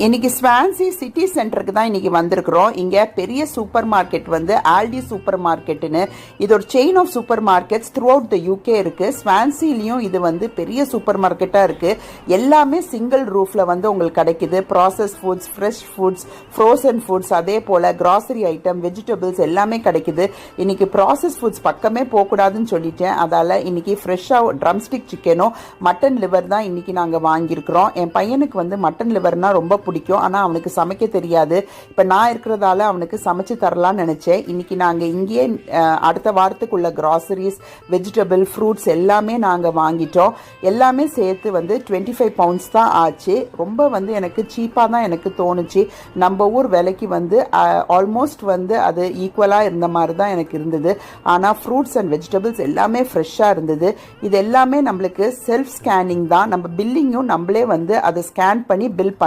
இன்னைக்கு Swansea city சென்டருக்கு தான் இன்னைக்கு வந்திருக்கிறோம். இங்கே பெரிய சூப்பர் மார்க்கெட் வந்து ஆல்டி சூப்பர் மார்க்கெட்டுன்னு இது ஒரு chain of supermarkets throughout the UK இருக்குது. ஸ்வான்சிலையும் இது வந்து பெரிய சூப்பர் மார்க்கெட்டாக இருக்குது. எல்லாமே சிங்கிள் ரூஃபில் வந்து உங்களுக்கு கிடைக்குது. Process foods, fresh foods, frozen foods, அதே போல் கிராசரி ஐட்டம், வெஜிடபிள்ஸ் எல்லாமே கிடைக்குது. இன்னைக்கு ப்ராசஸ் ஃபுட்ஸ் பக்கமே போகக்கூடாதுன்னு சொல்லிட்டேன். அதால் இன்னைக்கு ஃப்ரெஷ்ஷாக ட்ரம்ஸ்டிக் சிக்கனும் மட்டன் லிவர் தான் இன்னைக்கு நாங்கள் வாங்கியிருக்கிறோம். என் பையனுக்கு வந்து மட்டன் லிவர்னால் ரொம்ப பிடிக்கும். ஆனால் அவனுக்கு சமைக்க தெரியாது. இப்போ நான் இருக்கிறதால அவனுக்கு சமைச்சு தரலான்னு நினச்சேன். இன்னைக்கு நாங்கள் இங்கேயே அடுத்த வாரத்துக்குள்ள கிராசரிஸ், வெஜிடபிள், ஃப்ரூட்ஸ் எல்லாமே நாங்கள் வாங்கிட்டோம். எல்லாமே சேர்த்து வந்து 25 பவுண்ட்ஸ் தான் ஆச்சு. ரொம்ப வந்து எனக்கு சீப்பாக தான் எனக்கு தோணுச்சு. நம்ம ஊர் விலைக்கு வந்து ஆல்மோஸ்ட் வந்து அது ஈக்குவலாக இருந்த மாதிரி தான் எனக்கு இருந்தது. ஆனால் ஃப்ரூட்ஸ் அண்ட் வெஜிடபிள்ஸ் எல்லாமே ஃப்ரெஷ்ஷாக இருந்தது. இது எல்லாமே நம்மளுக்கு செல்ஃப் ஸ்கேனிங் தான். நம்ம பில்லிங்கும் நம்மளே வந்து அதை ஸ்கேன் பண்ணி பில்